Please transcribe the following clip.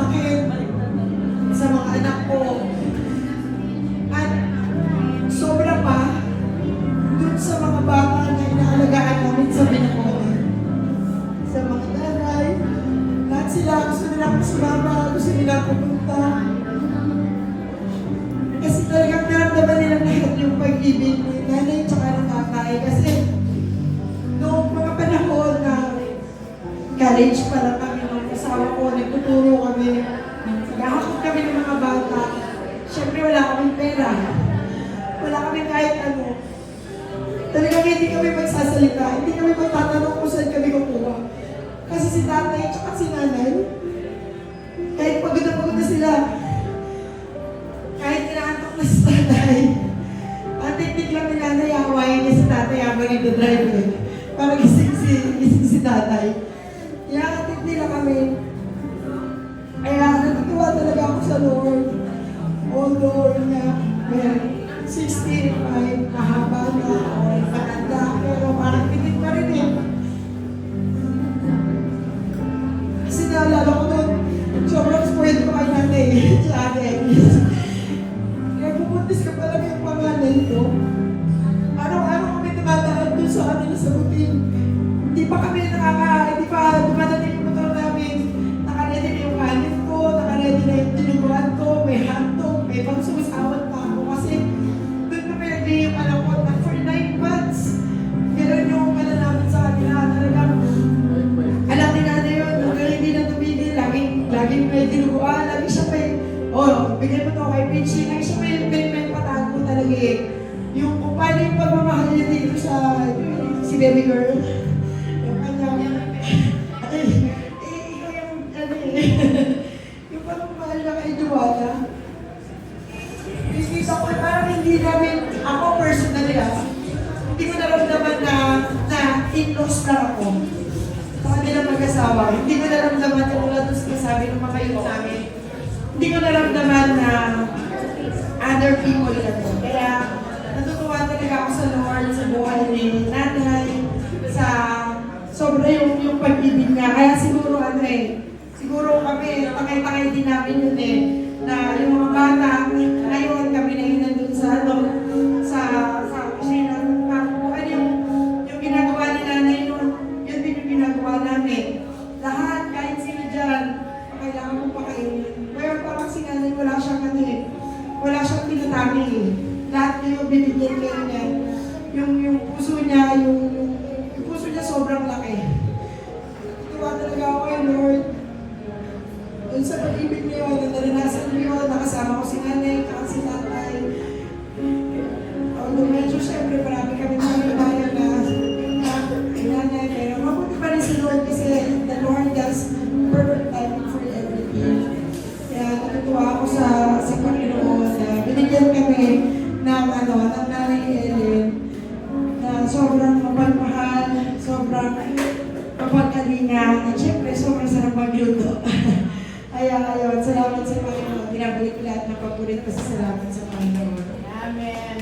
akin, sa mga anak ko. At sobra pa, dun sa mga bata na inaalagaan namin sa Binaconan. Sa mga nanay, lahat sila gusto nila akong sumama, gusto nila pupunta. Kasi talagang naramdaman nila lahat yung pag-ibig ni nanay tsaka ng tatay. Kasi noong mga panahon na college pa lang kami ng asawa ko, nagtuturo kami, naghahakot kami ng mga bata. Siyempre wala kaming pera. Wala kaming kahit ano. Talagang hindi kami magsasalita, hindi kami magtatanong kung saan kami kukuha. Kasi si tatay at si nanay, kahit pagod na sila, kahit inaantok na si tatay, ang teknik lang ni nanay, hawain niya si tatay habang nagdadrive eh. Para gising si tatay. Kaya atid nila kami. Kaya natutuwa talaga ako sa Lord. Although na may 65, mahaba na, o matanda, pero parang pitit pa rin eh. Kasi naalala ko doon, sobrang spoiled ko kay nanay, sa akin. Kaya pupuntis ka pala yung pangalan ko. Araw-araw kami tumataan doon sa kanila sa buting. Hindi pa dumadating yung motor namin. Nakaredy na yung kanin ko, nakaredy na yung tinuguan ko, may hotdog, may pangsumasawat pa ako. Kasi doon kami nagli yung alakot na for 9 months. Meron yung namin sa kanila. Talagang alam ni nanay yun, hanggang hindi na tumigil. Laging may tinuguan, lagi siya may, bigyan mo to kay Pichi, lagi siya may patago talaga eh. Yung kung paano yung pagmamahal niya dito sa si baby girl. Yung kanyang, ikaw yung, yung pagmamahal niya kay Joanna. Isisa ko, parang hindi namin, ako personally hindi ko naramdaman na in-loss na ako. Sa kanilang mag-asawa. Hindi ko naramdaman yung ulat doon sa sabi ng mga yun namin. Hindi ko naramdaman na other people na to. Kaya, natutuwa talaga ako sa Lord, sa buhay ni nanay, sa sobra yung pag-ibig niya. Kaya siguro siguro kami, takay-takay din namin yun na yung mga bata, ngayon kami na yun nandun sa kusina. Yung ginagawa ni nanay nun, yun din yung ginagawa namin. Lahat, kahit sino dyan, kailangan mo pakainin. Pero parang si nanay, wala siyang tinatabi eh. Lahat yung binigyan kayo niya, yung puso niya, yung puso niya sobrang laki. Tuwa talaga ako kay Lord. Doon sa pag-ibig niyo, naranasan niyo, nakasama ko si nanay, si tatay. Although medyo siyempre marami kami nangyayayan na nanay, pero mabuti pa rin si Lord kasi the Lord does perfect timing for everything. Kaya natutuwa ako sa Panginoon na binigyan kami ng nanay Ellen na sobrang mapagmahal, sobrang mapagkalinga, at syempre sobrang sarap magluto. Kaya ayun, salamat sa Panginoon. Binabalik lahat ng paborito sa salamat sa Panginoon. Amen.